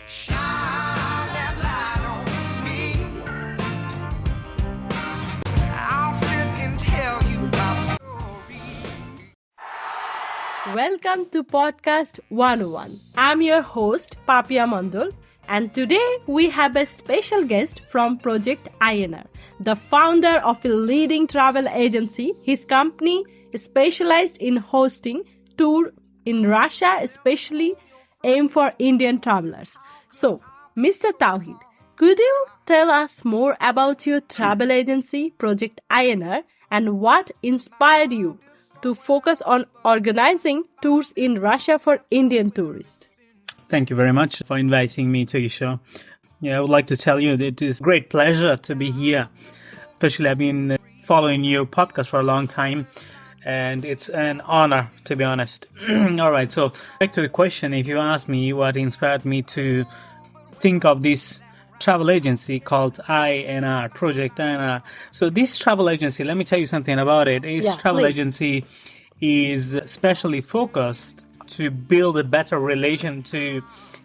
Shine that light on me. I'll sit and tell you my story. Welcome to Podcast 101. I'm your host, Papia Mandal, and today we have a special guest from Project INR, the founder of a leading travel agency. His company is specialized in hosting tours in Russia, especially aimed for Indian travelers. So, Mr. Tawhid, could you tell us more about your travel agency, Project INR, and what inspired you to focus on organizing tours in Russia for Indian tourists? Thank you very much for inviting me to your show. I would like to tell you that it is a great pleasure to be here. Especially I've been following your podcast for a long time, and it's an honor, to be honest. All right, so back to the question. If you ask me what inspired me to think of this travel agency called INR, Project INR. So this travel agency, let me tell you something about it. This travel agency is specially focused to build a better relation, to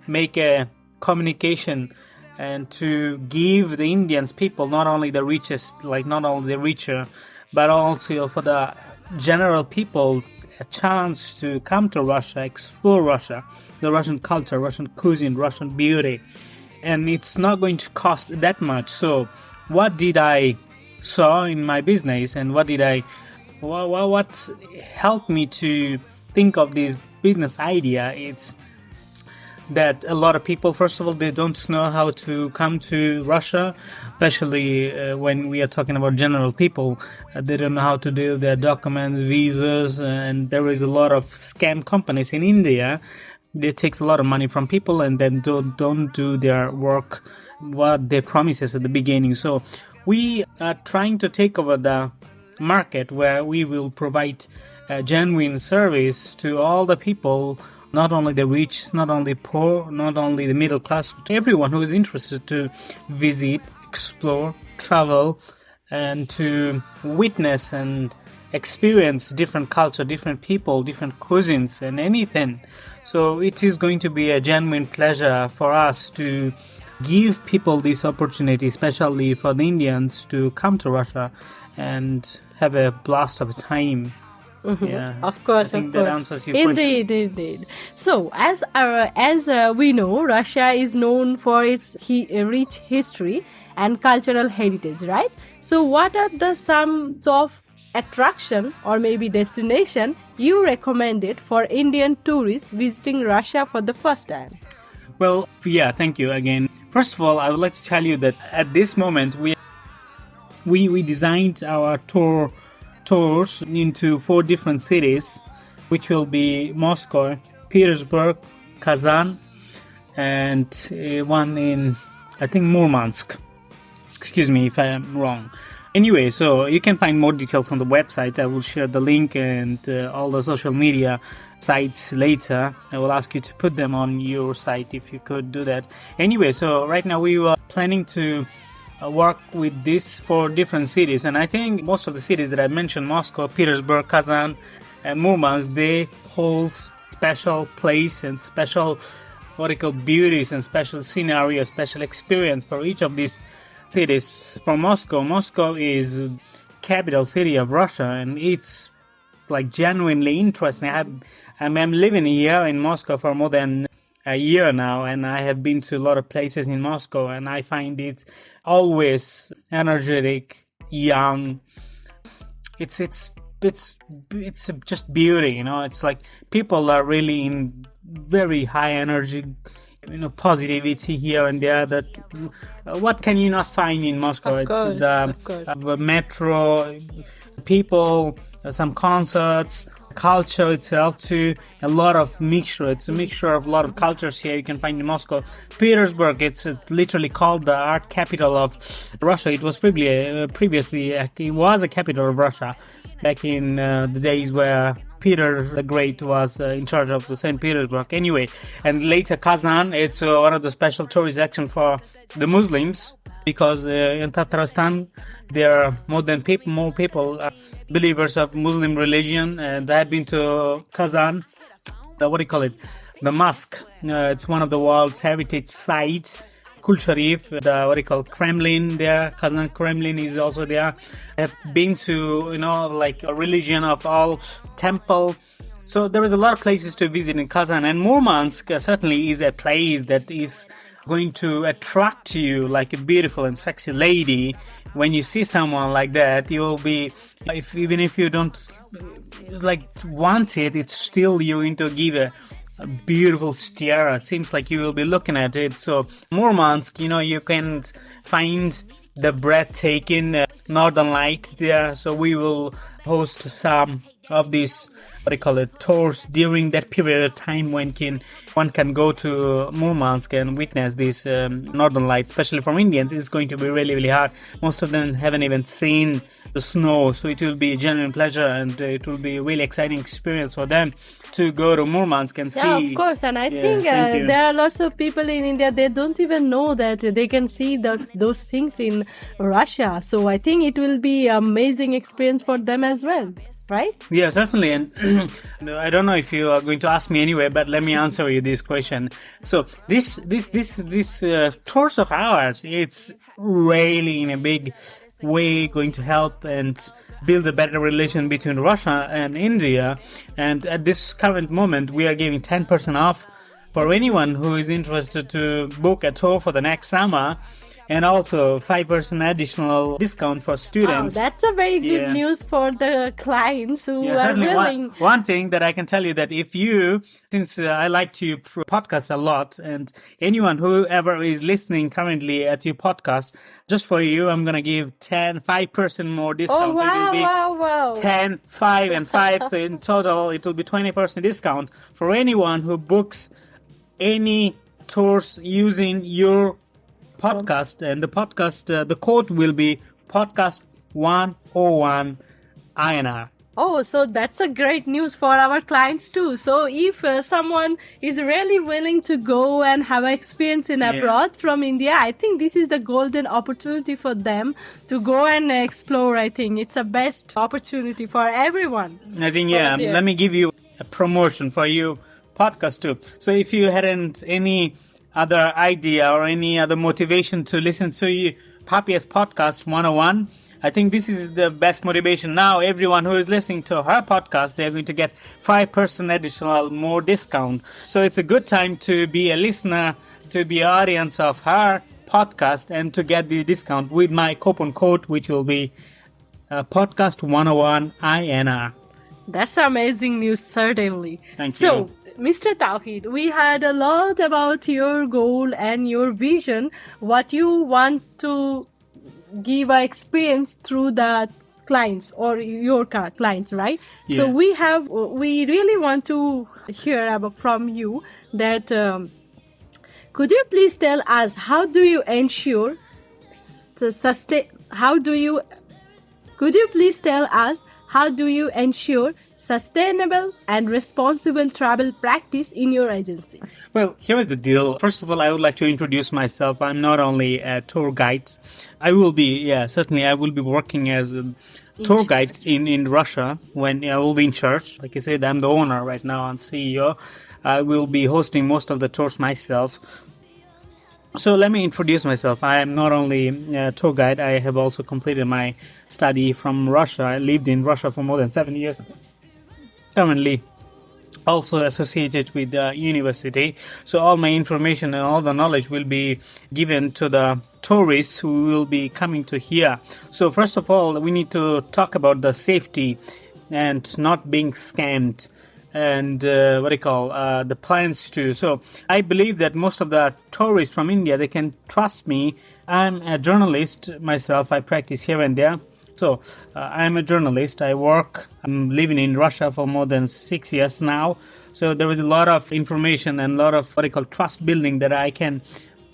make a communication, and to give the Indians people, not only the richest, not only the richer, but also for the general people, a chance to come to Russia, explore Russia, the Russian culture, Russian cuisine, Russian beauty. And it's not going to cost that much. So what did I saw in my business, and what helped me to think of this business idea? It's that a lot of people, first of all, they don't know how to come to Russia, especially when we are talking about general people. They don't know how to do their documents, visas, and there is a lot of scam companies in India. They take a lot of money from people and then don't do their work, what they promises at the beginning. So we are trying to take over the market where we will provide a genuine service to all the people, not only the rich, not only poor, not only the middle class, but everyone who is interested to visit, explore, travel, and to witness and experience different culture, different people, different cuisines, and anything. So it is going to be a genuine pleasure for us to give people this opportunity, especially for the Indians, to come to Russia and have a blast of time. Mm-hmm. Yeah, of course. that answers your question. Indeed. So, as we know, Russia is known for its rich history and cultural heritage, right? So, what are the some of attraction or maybe destination you recommended for Indian tourists visiting Russia for the first time? Well, thank you again. First of all, I would like to tell you that at this moment we designed our tours into 4 different cities, which will be Moscow, Petersburg, Kazan, and one in, I think, Murmansk. Excuse me if I am wrong. Anyway, so you can find more details on the website. I will share the link and all the social media sites later. I will ask you to put them on your site if you could do that. Anyway, so right now we were planning to work with these 4 different cities, and I think most of the cities that I mentioned, Moscow, Petersburg, Kazan, and Murmansk, they hold special place and special beauties and special scenario, special experience for each of these cities. For Moscow is capital city of Russia, and it's genuinely interesting. I'm living here in Moscow for more than a year now, and I have been to a lot of places in Moscow, and I find it always energetic, young. It's just beauty, It's like people are really in very high energy, positivity here and there. That what can you not find in Moscow? Of course. The metro, people, some concerts, culture itself too. A lot of mixture. It's a mixture of a lot of cultures here you can find in Moscow. Petersburg, it's literally called the art capital of Russia. It was previously it was a capital of Russia back in the days where Peter the Great was in charge of St. Petersburg. Anyway, and later Kazan, it's one of the special tourist action for the Muslims, because in Tatarstan there are more people believers of Muslim religion, and I have been to Kazan. the mosque. It's one of the world's heritage sites. Kul Sharif, the Kremlin there, Kazan Kremlin is also there. I've been to, like a religion of all temple. So there is a lot of places to visit in Kazan, and Murmansk certainly is a place that is going to attract you like a beautiful and sexy lady. When you see someone like that, you will be, even if you don't want it, it's still you're going to give a beautiful stare. It seems like you will be looking at it. So Murmansk, you can find the breathtaking northern light there. So we will host some of these tours during that period of time when one can go to Murmansk and witness this northern light. Especially from Indians, it's going to be really, really hard. Most of them haven't even seen the snow, so it will be a genuine pleasure, and it will be a really exciting experience for them to go to Murmansk and see. Yeah, of course. And I think there are lots of people in India, they don't even know that they can see those things in Russia. So I think it will be an amazing experience for them as well. Right? Yeah, certainly. And I don't know if you are going to ask me anyway, but let me answer you this question. So this tours of ours, it's really in a big way going to help and build a better relation between Russia and India. And at this current moment, we are giving 10% off for anyone who is interested to book a tour for the next summer. And also 5% additional discount for students. Wow, that's a very good news for the clients who are willing. One thing that I can tell you that if you, since I like to podcast a lot, and anyone whoever is listening currently at your podcast, just for you, I'm going to give 5% more discount. Oh, wow, so it will be wow. 10, 5, and 5. So in total, it will be 20% discount for anyone who books any tours using your podcast, and the podcast, the code will be podcast 101 INR. Oh, so that's a great news for our clients too. So if someone is really willing to go and have an experience in abroad from India, I think this is the golden opportunity for them to go and explore. I think it's a best opportunity for everyone. I think, let me give you a promotion for you podcast too. So if you hadn't any other idea or any other motivation to listen to Papia's podcast 101, I think this is the best motivation. Now everyone who is listening to her podcast, they're going to get 5% additional more discount. So it's a good time to be a listener, to be an audience of her podcast, and to get the discount with my coupon code, which will be podcast 101 INR. That's amazing news, certainly. Thank you. So, Mr. Tawhid, we had a lot about your goal and your vision, what you want to give an experience through the clients or your clients, right? Yeah. So we really want to hear from you that could you please tell us how do you ensure sustainable and responsible travel practice in your agency? Well, here is the deal. First of all, I would like to introduce myself. I'm not only a tour guide. I will be working as a tour guide in Russia when I will be in charge. Like I said, I'm the owner right now and CEO. I will be hosting most of the tours myself. So let me introduce myself. I am not only a tour guide, I have also completed my study from Russia. I lived in Russia for more than 7 years. Currently also associated with the university. So all my information and all the knowledge will be given to the tourists who will be coming to here. So first of all, we need to talk about the safety and not being scammed. And the plans too. So I believe that most of the tourists from India, they can trust me. I'm a journalist myself. I practice here and there. So I'm a journalist. I'm living in Russia for more than 6 years now. So there is a lot of information and a lot of trust building that I can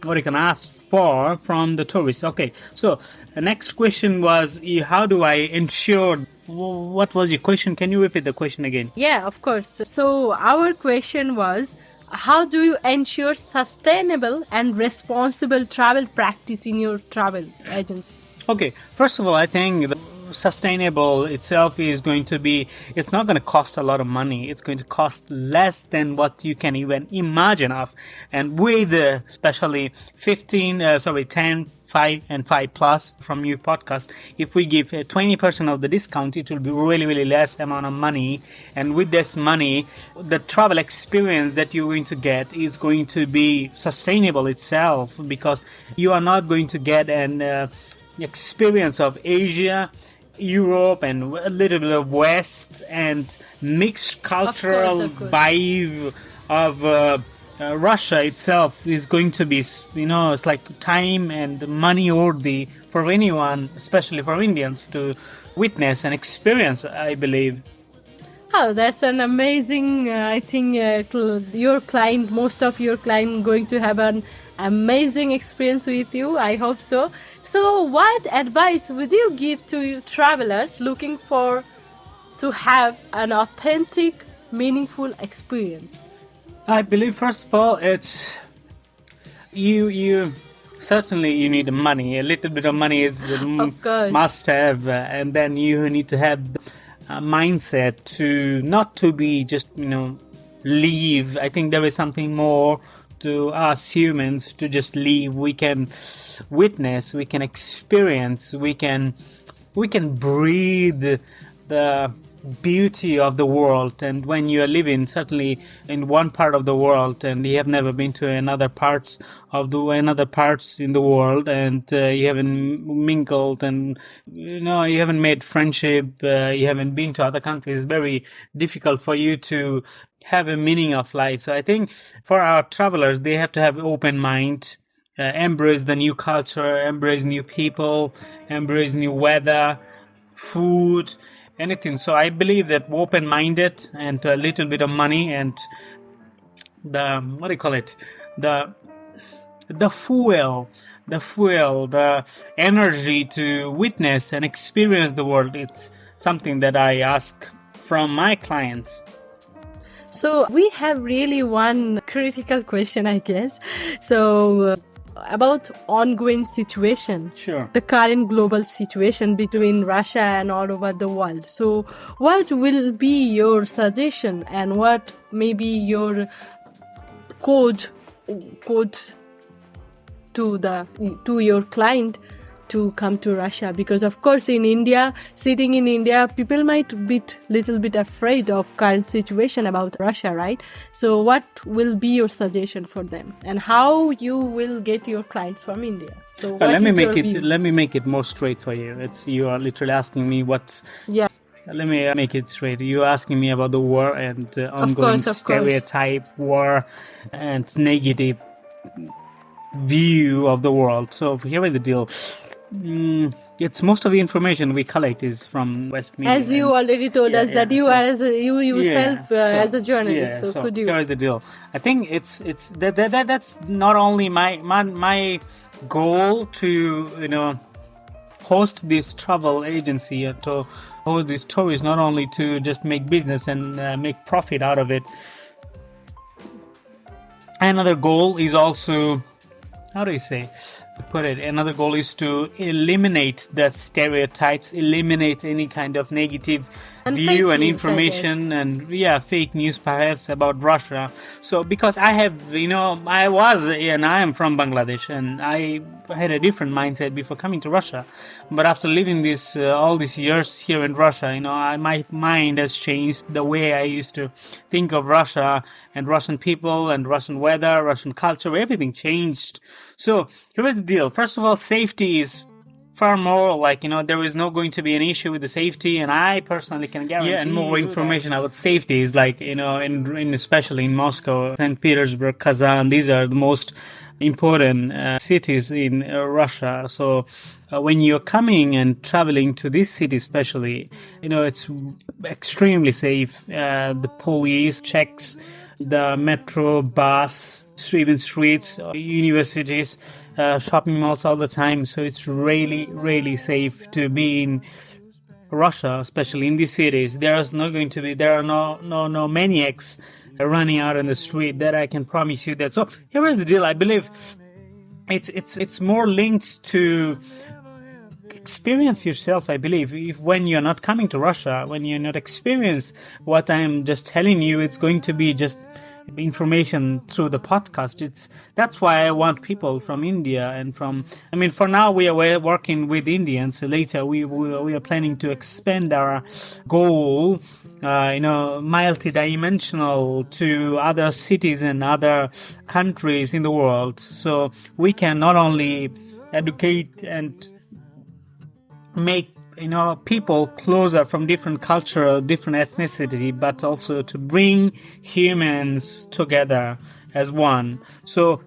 ask for from the tourists. Okay. So the next question was, how do I ensure? What was your question? Can you repeat the question again? Yeah, of course. So our question was, how do you ensure sustainable and responsible travel practice in your travel agency? Okay, first of all, I think sustainable itself is going to be, it's not going to cost a lot of money. It's going to cost less than what you can even imagine of. And with especially 10, 5 and 5 plus from your podcast, if we give 20% of the discount, it will be really, really less amount of money. And with this money, the travel experience that you're going to get is going to be sustainable itself, because you are not going to get an experience of Asia, Europe, and a little bit of West, and mixed cultural vibe of Russia itself is going to be, it's like time and money worthy for anyone, especially for Indians, to witness and experience, I believe. Oh, that's an amazing, I think your client, most of your client going to have an amazing experience with you. I hope so. So what advice would you give to travelers looking for to have an authentic, meaningful experience? I believe, first of all, it's you certainly you need money. A little bit of money is must have, and then you need to have a mindset to not to be just leave. I think there is something more to us humans to just leave. We can witness, we can experience, we can breathe the beauty of the world. And when you are living certainly in one part of the world and you have never been to another parts in the world, and you haven't mingled, and you haven't made friendship, you haven't been to other countries, it's very difficult for you to have a meaning of life. So I think for our travelers, they have to have open mind, embrace the new culture, embrace new people, embrace new weather, food, anything. So I believe that open-minded and a little bit of money and the fuel, the energy to witness and experience the world. It's something that I ask from my clients. So we have really one critical question, I guess. So about ongoing situation, sure, the current global situation between Russia and all over the world. So what will be your suggestion, and what may be your code to your client to come to Russia? Because of course sitting in India, people might be little bit afraid of current situation about Russia, right? So what will be your suggestion for them, and how you will get your clients from India? So let me make it more straight for you. You are literally asking me what. Yeah. Let me make it straight. You're asking me about the war and ongoing stereotype, war and negative view of the world. So here is the deal. It's most of the information we collect is from West media. As you already told us that you are you yourself as a journalist. So could you? Here is the deal. I think it's that's not only my goal to host this travel agency, to host these tours, not only to just make business and make profit out of it. Another goal is also, another goal is to eliminate the stereotypes, eliminate any kind of negative view and information and fake news perhaps about Russia. So because I am from Bangladesh, and I had a different mindset before coming to Russia, but after living all these years here in Russia, my mind has changed. The way I used to think of Russia and Russian people and Russian weather, Russian culture, everything changed. So here is the deal. First of all, safety is far more there is no going to be an issue with the safety, and I personally can guarantee. And more information about safety is in especially in Moscow, St. Petersburg, Kazan. These are the most important cities in Russia. So when you're coming and traveling to this city, especially, it's extremely safe. The police checks the metro, bus, even streets, universities, shopping malls all the time. So it's really, really safe to be in Russia, especially in these cities. There are no maniacs running out on the street. That I can promise you that. So here is the deal. I believe it's more linked to experience yourself, I believe. If when you're not coming to Russia, when you're not experience what I'm just telling you, it's going to be just information through the podcast. That's why I want people from India and for now we are working with Indians. Later we are planning to expand our goal, multidimensional to other cities and other countries in the world. So we can not only educate and make people closer from different culture, different ethnicity, but also to bring humans together as one. So,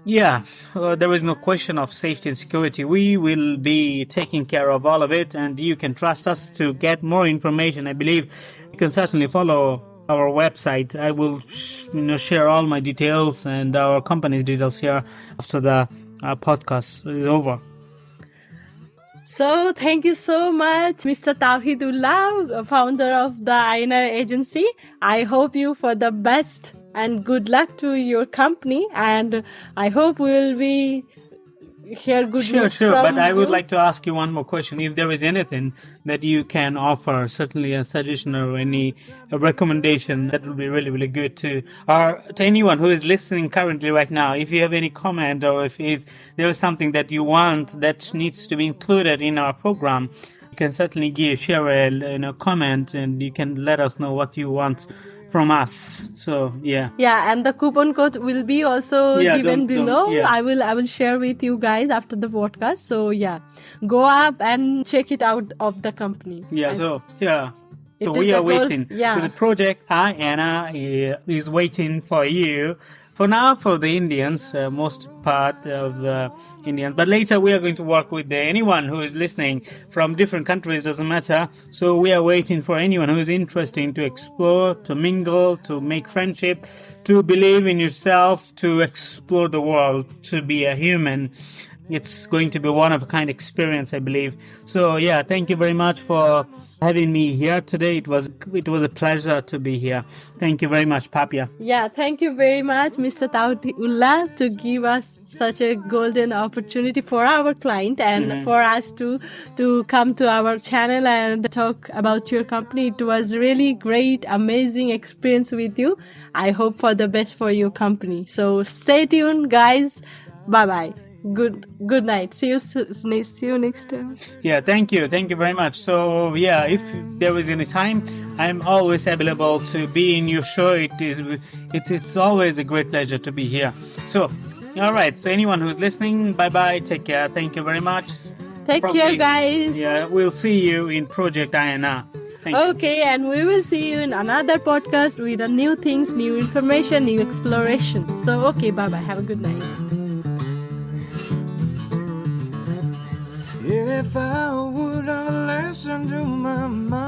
there is no question of safety and security. We will be taking care of all of it, and you can trust us to get more information. I believe you can certainly follow our website. I will, share all my details and our company's details here after the podcast is over. So thank you so much, Mr. Tawhidullah, founder of the INR agency. I hope you for the best and good luck to your company, and I hope we will be hear good news Sure. from But I would you. like to ask you one more question. If there is anything that you can offer, certainly a suggestion or a recommendation, that would be really, really good to anyone who is listening currently right now. If you have any comment, or if there is something that you want that needs to be included in our program, you can certainly share a comment, and you can let us know what you want from us. So yeah, and the coupon code will be also given below. I will share with you guys after the podcast. So go up and check it out of the company. So It we is are a goal. waiting. So the project Anna is waiting for you. For now, for the Indians, most part of the Indians. But later we are going to work with anyone who is listening from different countries, doesn't matter. So we are waiting for anyone who is interested to explore, to mingle, to make friendship, to believe in yourself, to explore the world, to be a human. It's going to be one of a kind experience, I believe. So thank you very much for having me here today. It was a pleasure to be here. Thank you very much, Papia. Thank you very much, Mr. Tawhidullah, to give us such a golden opportunity for our client and for us to come to our channel and talk about your company. It was really great, amazing experience with you. I hope for the best for your company. So stay tuned, guys. Bye-bye. Good night. See you next time. Thank you very much. So if there is any time, I'm always available to be in your show. It's always a great pleasure to be here. So all right, so anyone who's listening, bye, take care. Thank you very much. Take care, guys. We'll see you in Project INR. Thank you. Okay, and we will see you in another podcast with new things, new information, new exploration. So okay, bye, have a good night. If I would have listened to my mind.